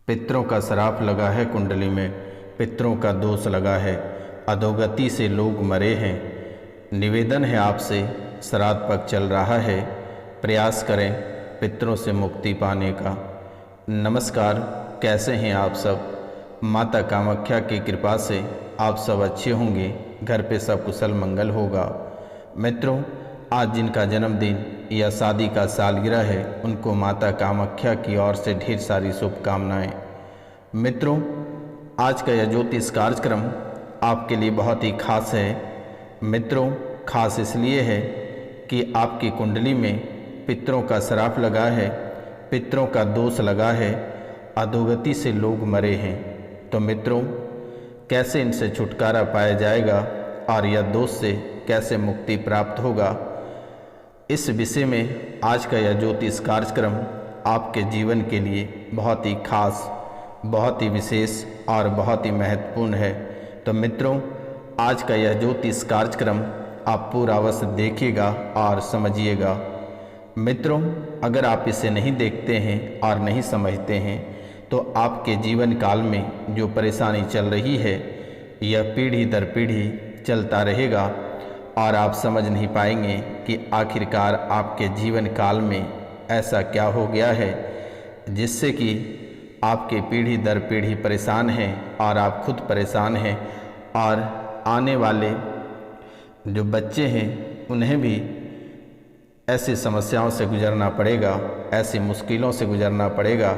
पितरों का श्राप लगा है कुंडली में, पितरों का दोष लगा है, अधोगति से लोग मरे हैं। निवेदन है आपसे, श्राद्ध पक्ष चल रहा है, प्रयास करें पितरों से मुक्ति पाने का। नमस्कार, कैसे हैं आप सब? माता कामाख्या की कृपा से आप सब अच्छे होंगे, घर पे सब कुशल मंगल होगा। मित्रों, आज जिनका जन्मदिन या शादी का सालगिरह है, उनको माता कामाख्या की ओर से ढेर सारी शुभकामनाएं। मित्रों, आज का यह ज्योतिष कार्यक्रम आपके लिए बहुत ही खास है। मित्रों, खास इसलिए है कि आपकी कुंडली में पितरों का श्राप लगा है, पितरों का दोष लगा है, अधोगति से लोग मरे हैं। तो मित्रों, कैसे इनसे छुटकारा पाया जाएगा और यह दोष से कैसे मुक्ति प्राप्त होगा, इस विषय में आज का यह ज्योतिष कार्यक्रम आपके जीवन के लिए बहुत ही खास, बहुत ही विशेष और बहुत ही महत्वपूर्ण है। तो मित्रों, आज का यह ज्योतिष कार्यक्रम आप पूरा अवश्य देखिएगा और समझिएगा। मित्रों, अगर आप इसे नहीं देखते हैं और नहीं समझते हैं तो आपके जीवन काल में जो परेशानी चल रही है, यह पीढ़ी दर पीढ़ी चलता रहेगा और आप समझ नहीं पाएंगे कि आखिरकार आपके जीवन काल में ऐसा क्या हो गया है जिससे कि आपके पीढ़ी दर पीढ़ी परेशान हैं और आप खुद परेशान हैं और आने वाले जो बच्चे हैं उन्हें भी ऐसी समस्याओं से गुजरना पड़ेगा, ऐसी मुश्किलों से गुजरना पड़ेगा,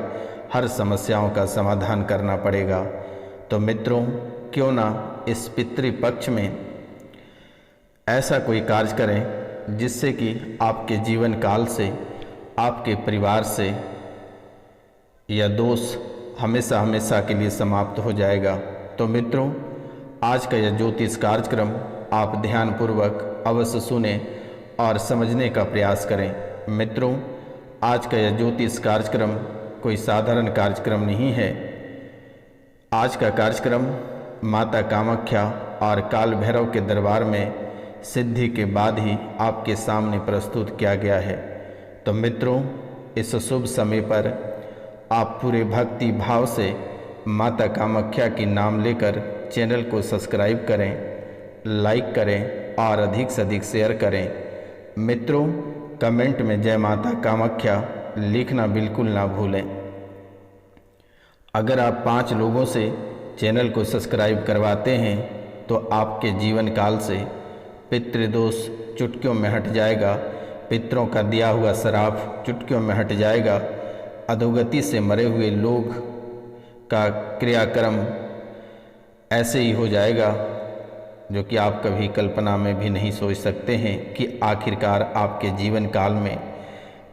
हर समस्याओं का समाधान करना पड़ेगा। तो मित्रों, क्यों ना इस पितृपक्ष में ऐसा कोई कार्य करें जिससे कि आपके जीवन काल से, आपके परिवार से यह दोष हमेशा हमेशा के लिए समाप्त हो जाएगा। तो मित्रों, आज का यह ज्योतिष कार्यक्रम आप ध्यानपूर्वक अवश्य सुने और समझने का प्रयास करें। मित्रों, आज का यह ज्योतिष कार्यक्रम कोई साधारण कार्यक्रम नहीं है। आज का कार्यक्रम माता कामाख्या और काल भैरव के दरबार में सिद्धि के बाद ही आपके सामने प्रस्तुत किया गया है। तो मित्रों, इस शुभ समय पर आप पूरे भक्ति भाव से माता कामाख्या की नाम लेकर चैनल को सब्सक्राइब करें, लाइक करें और अधिक से अधिक शेयर करें। मित्रों, कमेंट में जय माता कामाख्या लिखना बिल्कुल ना भूलें। अगर आप 5 लोगों से चैनल को सब्सक्राइब करवाते हैं तो आपके जीवन काल से पितृदोष चुटकियों में हट जाएगा, पितरों का दिया हुआ श्राप चुटकियों में हट जाएगा, अधोगति से मरे हुए लोग का क्रियाक्रम ऐसे ही हो जाएगा जो कि आप कभी कल्पना में भी नहीं सोच सकते हैं कि आखिरकार आपके जीवन काल में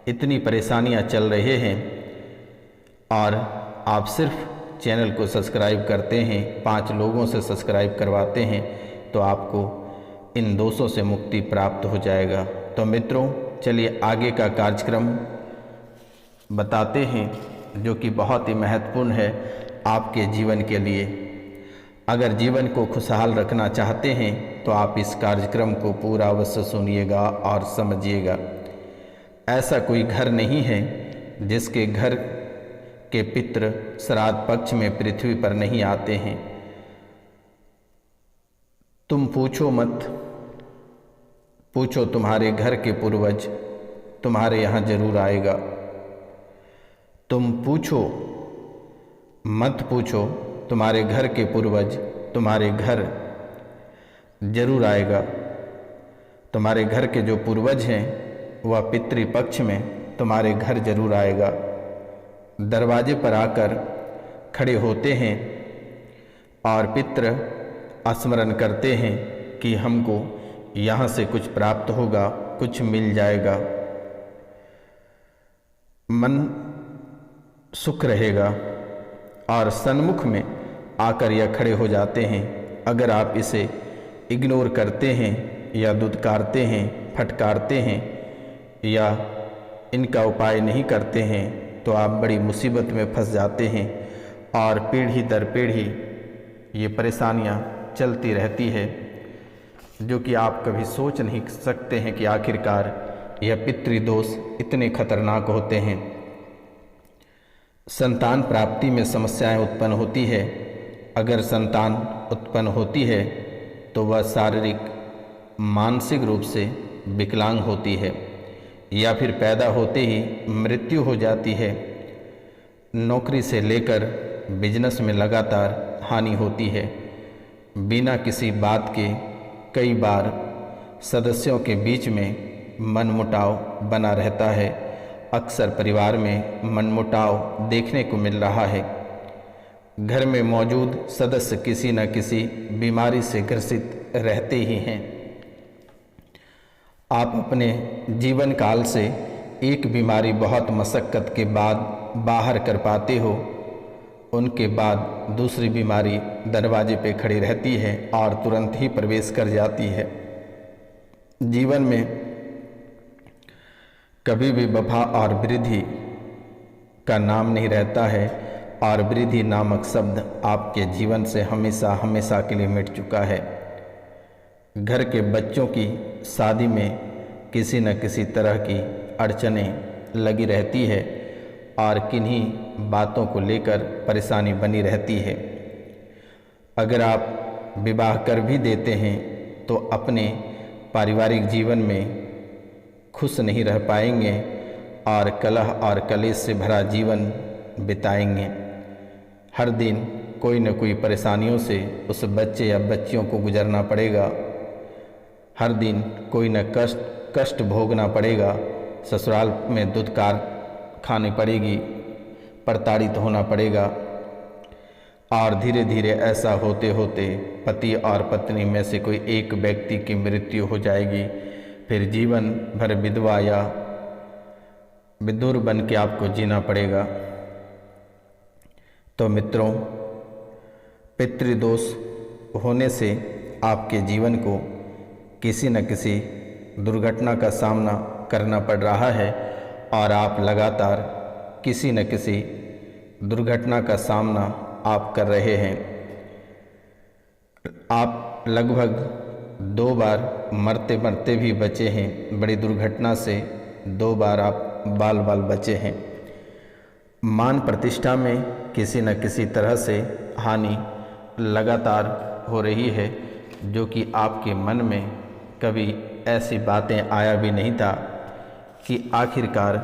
इतनी परेशानियां चल रहे हैं और आप सिर्फ चैनल को सब्सक्राइब करते हैं, 5 लोगों से सब्सक्राइब करवाते हैं तो आपको इन दोषों से मुक्ति प्राप्त हो जाएगा। तो मित्रों, चलिए आगे का कार्यक्रम बताते हैं जो कि बहुत ही महत्वपूर्ण है आपके जीवन के लिए। अगर जीवन को खुशहाल रखना चाहते हैं तो आप इस कार्यक्रम को पूरा अवश्य सुनिएगा और समझिएगा। ऐसा कोई घर नहीं है जिसके घर के पितृ श्राद्ध पक्ष में पृथ्वी पर नहीं आते हैं। तुम पूछो मत, पूछो तुम्हारे घर के पूर्वज, तुम्हारे यहाँ जरूर आएगा। तुम पूछो मत, पूछो तुम्हारे घर के पूर्वज, तुम्हारे घर जरूर आएगा। तुम्हारे घर के जो पूर्वज हैं वह पितृपक्ष में तुम्हारे घर जरूर आएगा। दरवाजे पर आकर खड़े होते हैं और पितृ स्मरण करते हैं कि हमको यहाँ से कुछ प्राप्त होगा, कुछ मिल जाएगा, मन सुख रहेगा और सन्मुख में आकर यह खड़े हो जाते हैं। अगर आप इसे इग्नोर करते हैं या दुत्कारते हैं, फटकारते हैं या इनका उपाय नहीं करते हैं तो आप बड़ी मुसीबत में फंस जाते हैं और पीढ़ी दर पीढ़ी ये परेशानियां चलती रहती है जो कि आप कभी सोच नहीं सकते हैं कि आखिरकार यह पितृदोष इतने खतरनाक होते हैं। संतान प्राप्ति में समस्याएं उत्पन्न होती है। अगर संतान उत्पन्न होती है तो वह शारीरिक मानसिक रूप से विकलांग होती है या फिर पैदा होते ही मृत्यु हो जाती है। नौकरी से लेकर बिजनेस में लगातार हानि होती है। बिना किसी बात के कई बार सदस्यों के बीच में मनमुटाव बना रहता है। अक्सर परिवार में मनमुटाव देखने को मिल रहा है। घर में मौजूद सदस्य किसी न किसी बीमारी से ग्रसित रहते ही हैं। आप अपने जीवन काल से एक बीमारी बहुत मशक्क़त के बाद बाहर कर पाते हो, उनके बाद दूसरी बीमारी दरवाजे पे खड़ी रहती है और तुरंत ही प्रवेश कर जाती है। जीवन में कभी भी वफा और वृद्धि का नाम नहीं रहता है और वृद्धि नामक शब्द आपके जीवन से हमेशा हमेशा के लिए मिट चुका है। घर के बच्चों की शादी में किसी न किसी तरह की अड़चनें लगी रहती है और किन्हीं बातों को लेकर परेशानी बनी रहती है। अगर आप विवाह कर भी देते हैं तो अपने पारिवारिक जीवन में खुश नहीं रह पाएंगे और कलह और कलेश से भरा जीवन बिताएंगे। हर दिन कोई न कोई परेशानियों से उस बच्चे या बच्चियों को गुजरना पड़ेगा। हर दिन कोई न कष्ट भोगना पड़ेगा। ससुराल में दुत्कार खानी पड़ेगी, प्रताड़ित होना पड़ेगा और धीरे धीरे ऐसा होते होते पति और पत्नी में से कोई एक व्यक्ति की मृत्यु हो जाएगी। फिर जीवन भर विधवा या विधुर बन के आपको जीना पड़ेगा। तो मित्रों, पितृदोष होने से आपके जीवन को किसी न किसी दुर्घटना का सामना करना पड़ रहा है और आप लगातार किसी न किसी दुर्घटना का सामना आप कर रहे हैं। आप लगभग 2 बार मरते मरते भी बचे हैं। बड़ी दुर्घटना से 2 बार आप बाल बाल बचे हैं। मान प्रतिष्ठा में किसी न किसी तरह से हानि लगातार हो रही है, जो कि आपके मन में कभी ऐसी बातें आया भी नहीं था कि आखिरकार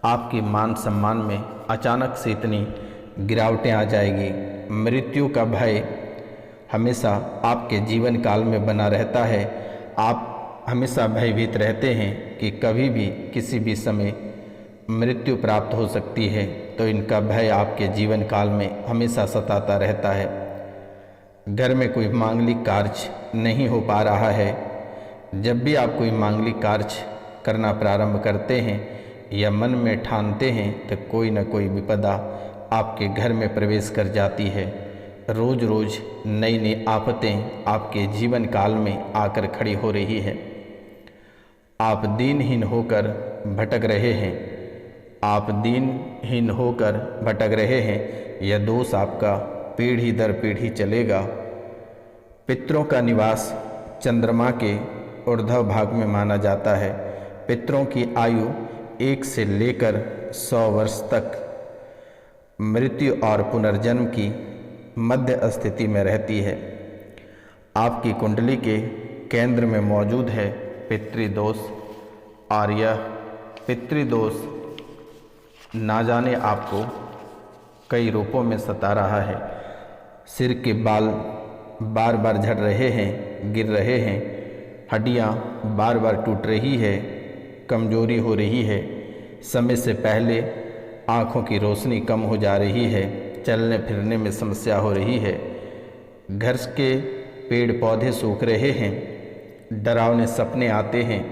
आपके मान सम्मान में अचानक से इतनी गिरावटें आ जाएगी। मृत्यु का भय हमेशा आपके जीवन काल में बना रहता है। आप हमेशा भयभीत रहते हैं कि कभी भी किसी भी समय मृत्यु प्राप्त हो सकती है। तो इनका भय आपके जीवन काल में हमेशा सताता रहता है। घर में कोई मांगलिक कार्य नहीं हो पा रहा है। जब भी आप कोई मांगलिक कार्य करना प्रारंभ करते हैं या मन में ठानते हैं तो कोई न कोई विपदा आपके घर में प्रवेश कर जाती है। रोज़ रोज़ नई नई आफतें आपके जीवन काल में आकर खड़ी हो रही है। आप दीनहीन होकर भटक रहे हैं। आप दीनहीन होकर भटक रहे हैं। यह दोष आपका पीढ़ी दर पीढ़ी चलेगा। पितरों का निवास चंद्रमा के ऊर्ध्व भाग में माना जाता है। पितरों की आयु 1 से लेकर 100 वर्ष तक मृत्यु और पुनर्जन्म की मध्य स्थिति में रहती है। आपकी कुंडली के केंद्र में मौजूद है पितृदोष और यह पितृदोष ना जाने आपको कई रूपों में सता रहा है। सिर के बाल बार बार झड़ रहे हैं, गिर रहे हैं, हड्डियां बार बार टूट रही है, कमजोरी हो रही है, समय से पहले आँखों की रोशनी कम हो जा रही है, चलने फिरने में समस्या हो रही है, घर के पेड़ पौधे सूख रहे हैं, डरावने सपने आते हैं,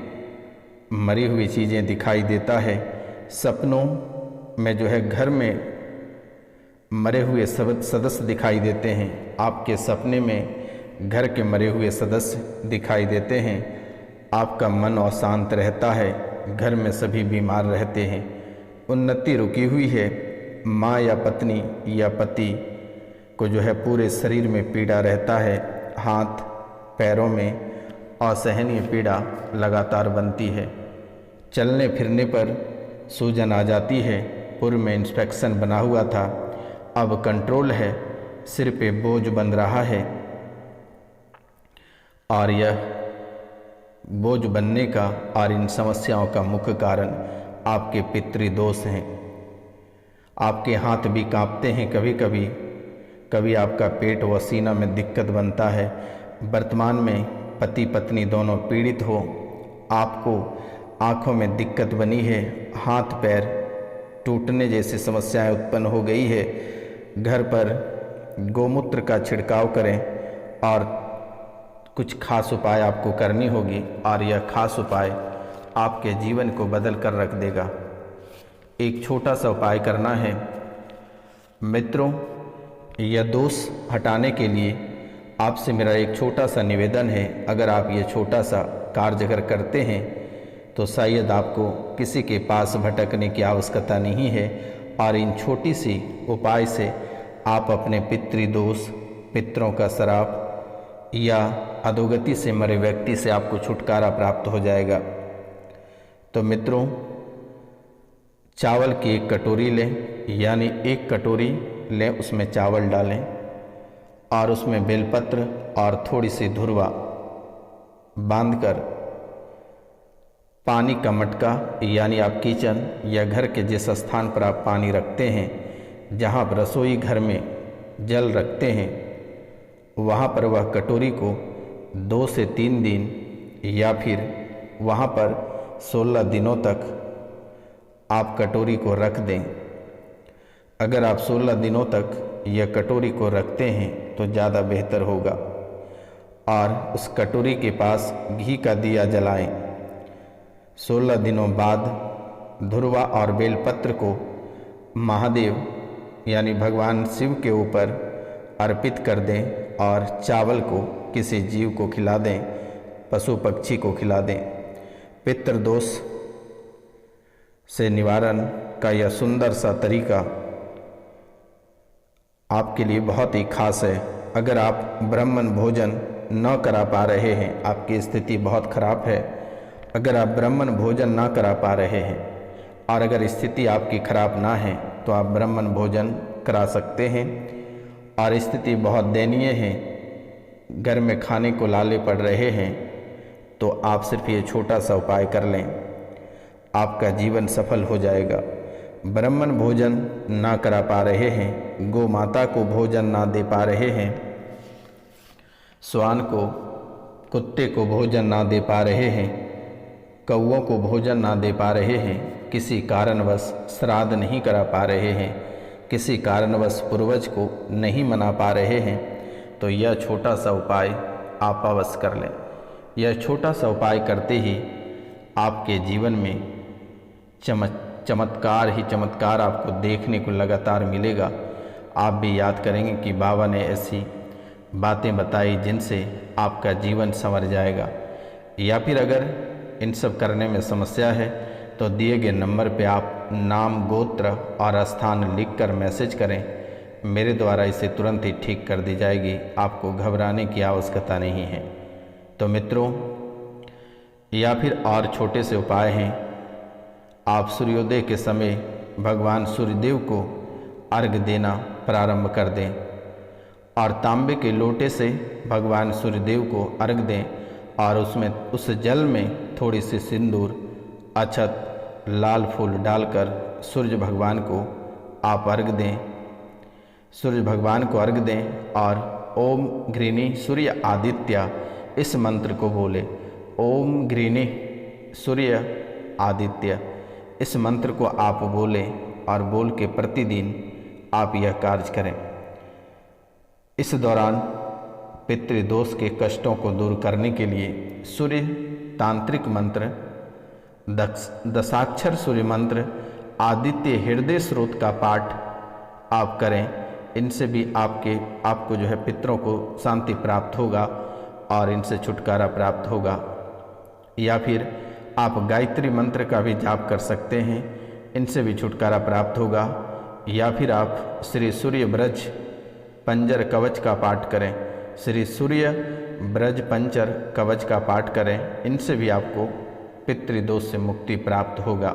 मरी हुई चीज़ें दिखाई देता है। सपनों में जो है घर में मरे हुए सदस्य दिखाई देते हैं। आपके सपने में घर के मरे हुए सदस्य दिखाई देते हैं। आपका मन अशांत रहता है। घर में सभी बीमार रहते हैं। उन्नति रुकी हुई है। माँ या पत्नी या पति को जो है पूरे शरीर में पीड़ा रहता है। हाथ पैरों में असहनीय पीड़ा लगातार बनती है। चलने फिरने पर सूजन आ जाती है। पूर्व में इन्फेक्शन बना हुआ था, अब कंट्रोल है, सिर पे बोझ बन रहा है और यह बोझ बनने का और इन समस्याओं का मुख्य कारण आपके पितृदोष हैं। आपके हाथ भी कांपते हैं कभी कभी, कभी आपका पेट व सीना में दिक्कत बनता है। वर्तमान में पति पत्नी दोनों पीड़ित हो, आपको आँखों में दिक्कत बनी है, हाथ पैर टूटने जैसी समस्याएं उत्पन्न हो गई है। घर पर गोमूत्र का छिड़काव करें और कुछ खास उपाय आपको करनी होगी और यह खास उपाय आपके जीवन को बदल कर रख देगा। एक छोटा सा उपाय करना है मित्रों। यह दोष हटाने के लिए आपसे मेरा एक छोटा सा निवेदन है। अगर आप ये छोटा सा कार्य अगर करते हैं तो शायद आपको किसी के पास भटकने की आवश्यकता नहीं है और इन छोटी सी उपाय से आप अपने पितृदोष, पितरों का श्राप या अधोगति से मरे व्यक्ति से आपको छुटकारा प्राप्त हो जाएगा। तो मित्रों, चावल की एक कटोरी लें, यानी एक कटोरी लें, उसमें चावल डालें और उसमें बेलपत्र और थोड़ी सी धुरवा बांधकर पानी का मटका, यानी आप किचन या घर के जिस स्थान पर आप पानी रखते हैं, जहाँ आप रसोई घर में जल रखते हैं, वहाँ पर वह कटोरी को 2 से 3 दिन या फिर वहाँ पर 16 दिनों तक आप कटोरी को रख दें। अगर आप 16 दिनों तक यह कटोरी को रखते हैं तो ज़्यादा बेहतर होगा और उस कटोरी के पास घी का दिया जलाएं। 16 दिनों बाद धुरवा और बेलपत्र को महादेव यानी भगवान शिव के ऊपर अर्पित कर दें और चावल को किसी जीव को खिला दें, पशु पक्षी को खिला दें। पितृदोष से निवारण का यह सुंदर सा तरीका आपके लिए बहुत ही खास है। अगर आप ब्राह्मण भोजन न करा पा रहे हैं, आपकी स्थिति बहुत खराब है, अगर आप ब्राह्मण भोजन ना करा पा रहे हैं और अगर स्थिति आपकी खराब ना है तो आप ब्राह्मण भोजन करा सकते हैं और स्थिति बहुत दयनीय है, घर में खाने को लाले पड़ रहे हैं, तो आप सिर्फ ये छोटा सा उपाय कर लें, आपका जीवन सफल हो जाएगा। ब्राह्मण भोजन ना करा पा रहे हैं, गौ माता को भोजन ना दे पा रहे हैं, श्वान को, कुत्ते को भोजन ना दे पा रहे हैं, कौओं को भोजन ना दे पा रहे हैं, किसी कारणवश श्राद्ध नहीं करा पा रहे हैं, किसी कारणवश पूर्वज को नहीं मना पा रहे हैं, तो यह छोटा सा उपाय आप अवश्य कर लें। यह छोटा सा उपाय करते ही आपके जीवन में चमत्कार ही चमत्कार आपको देखने को लगातार मिलेगा। आप भी याद करेंगे कि बाबा ने ऐसी बातें बताई जिनसे आपका जीवन संवर जाएगा। या फिर अगर इन सब करने में समस्या है तो दिए गए नंबर पे आप नाम, गोत्र और स्थान लिखकर मैसेज करें, मेरे द्वारा इसे तुरंत ही ठीक कर दी जाएगी। आपको घबराने की आवश्यकता नहीं है। तो मित्रों, या फिर और छोटे से उपाय हैं। आप सूर्योदय के समय भगवान सूर्यदेव को अर्घ देना प्रारंभ कर दें और तांबे के लोटे से भगवान सूर्यदेव को अर्घ दें और उसमें उस जल में थोड़ी सी सिंदूर, अक्षत, लाल फूल डालकर सूर्य भगवान को आप अर्घ दें। सूर्य भगवान को अर्घ दें और ओम घृणी सूर्य आदित्य इस मंत्र को बोले। ओम घृणी सूर्य आदित्य इस मंत्र को आप बोलें और बोल के प्रतिदिन आप यह कार्य करें। इस दौरान पितृदोष के कष्टों को दूर करने के लिए सूर्य तांत्रिक मंत्र, दशाक्षर सूर्य मंत्र, आदित्य हृदय स्रोत का पाठ आप करें। इनसे भी आपको जो है पितरों को शांति प्राप्त होगा और इनसे छुटकारा प्राप्त होगा। या फिर आप गायत्री मंत्र का भी जाप कर सकते हैं, इनसे भी छुटकारा प्राप्त होगा। या फिर आप श्री सूर्य ब्रज पंजर कवच का पाठ करें, श्री सूर्य ब्रज पंचर कवच का पाठ करें, इनसे भी आपको पितृदोष से मुक्ति प्राप्त होगा।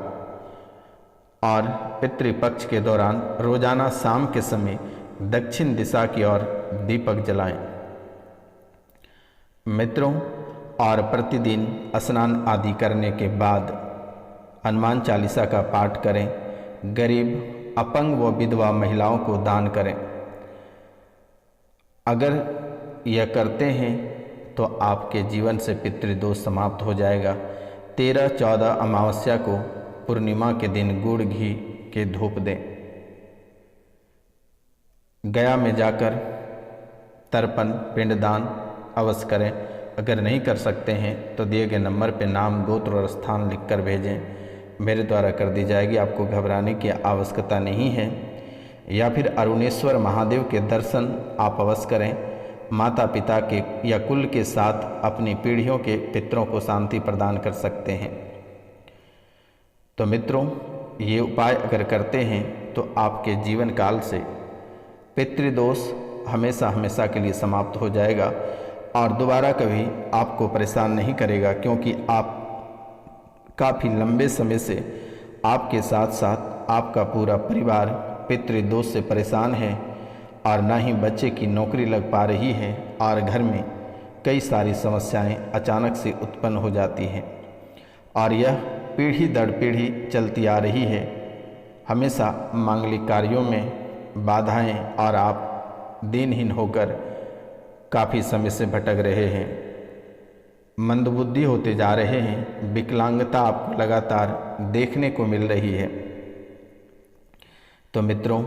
और पितृपक्ष के दौरान रोजाना शाम के समय दक्षिण दिशा की ओर दीपक जलाएं। मित्रों, और प्रतिदिन स्नान आदि करने के बाद हनुमान चालीसा का पाठ करें। गरीब, अपंग व विधवा महिलाओं को दान करें। अगर यह करते हैं तो आपके जीवन से पितृदोष समाप्त हो जाएगा। 13-14 अमावस्या को पूर्णिमा के दिन गुड़ घी के धूप दें। गया में जाकर तर्पण पिंडदान अवश्य करें। अगर नहीं कर सकते हैं तो दिए गए नंबर पर नाम, गोत्र और स्थान लिखकर भेजें, मेरे द्वारा कर दी जाएगी। आपको घबराने की आवश्यकता नहीं है। या फिर अरुणेश्वर महादेव के दर्शन आप अवश्य करें। माता पिता के या कुल के साथ अपनी पीढ़ियों के पितरों को शांति प्रदान कर सकते हैं। तो मित्रों, ये उपाय अगर करते हैं तो आपके जीवन काल से पितृदोष हमेशा हमेशा के लिए समाप्त हो जाएगा और दोबारा कभी आपको परेशान नहीं करेगा, क्योंकि आप काफ़ी लंबे समय से आपके साथ साथ आपका पूरा परिवार पितृदोष से परेशान है और ना ही बच्चे की नौकरी लग पा रही है और घर में कई सारी समस्याएं अचानक से उत्पन्न हो जाती हैं और यह पीढ़ी दर पीढ़ी चलती आ रही है। हमेशा मांगलिक कार्यों में बाधाएं और आप दिनहीन होकर काफ़ी समय से भटक रहे हैं, मंदबुद्धि होते जा रहे हैं, विकलांगता आपको लगातार देखने को मिल रही है। तो मित्रों,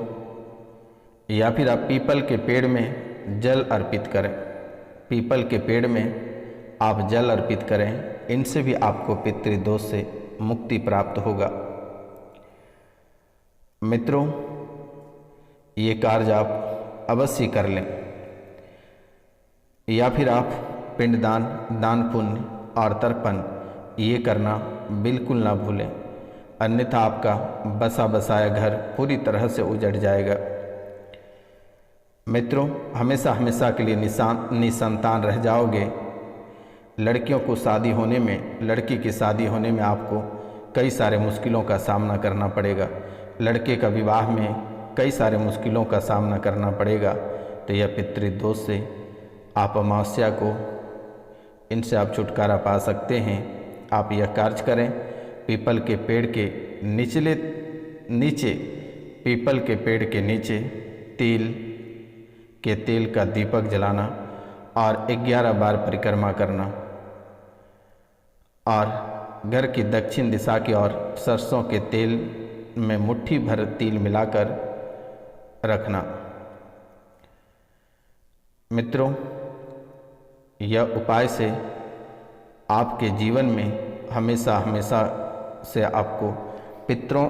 या फिर आप पीपल के पेड़ में जल अर्पित करें। पीपल के पेड़ में आप जल अर्पित करें, इनसे भी आपको पितृदोष से मुक्ति प्राप्त होगा। मित्रों, ये कार्य आप अवश्य कर लें। या फिर आप पिंडदान, दान पुण्य और तर्पण ये करना बिल्कुल ना भूलें, अन्यथा आपका बसा बसाया घर पूरी तरह से उजड़ जाएगा। मित्रों, हमेशा हमेशा के लिए निसंतान रह जाओगे। लड़कियों को शादी होने में, लड़की की शादी होने में आपको कई सारे मुश्किलों का सामना करना पड़ेगा। लड़के का विवाह में कई सारे मुश्किलों का सामना करना पड़ेगा। तो यह पितृदोष से आप अमावस्या को इनसे आप छुटकारा पा सकते हैं। आप यह कार्य करें। पीपल के पेड़ के नीचे पीपल के पेड़ के नीचे तिल के तेल का दीपक जलाना और 11 बार परिक्रमा करना और घर की दक्षिण दिशा की ओर सरसों के तेल में मुट्ठी भर तिल मिलाकर रखना। मित्रों, यह उपाय से आपके जीवन में हमेशा हमेशा से आपको पितरों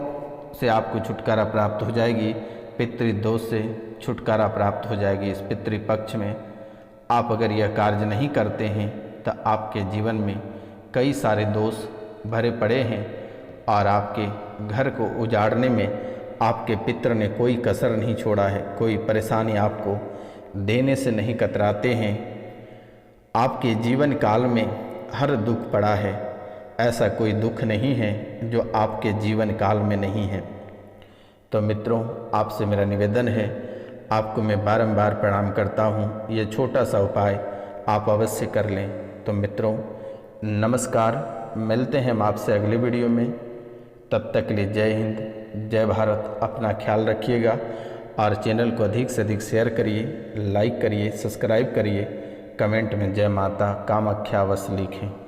से आपको छुटकारा प्राप्त हो जाएगी। पितृदोष से छुटकारा प्राप्त हो जाएगी। इस पितृपक्ष में आप अगर यह कार्य नहीं करते हैं तो आपके जीवन में कई सारे दोष भरे पड़े हैं और आपके घर को उजाड़ने में आपके पितर ने कोई कसर नहीं छोड़ा है। कोई परेशानी आपको देने से नहीं कतराते हैं। आपके जीवन काल में हर दुख पड़ा है, ऐसा कोई दुख नहीं है जो आपके जीवन काल में नहीं है। तो मित्रों, आपसे मेरा निवेदन है, आपको मैं बारंबार प्रणाम करता हूँ। ये छोटा सा उपाय आप अवश्य कर लें। तो मित्रों, नमस्कार। मिलते हैं हम आपसे अगले वीडियो में। तब तक के लिए जय हिंद, जय भारत। अपना ख्याल रखिएगा और चैनल को अधिक से अधिक शेयर करिए, लाइक करिए, सब्सक्राइब करिए। कमेंट में जय माता कामाख्या अवश्य लिखें।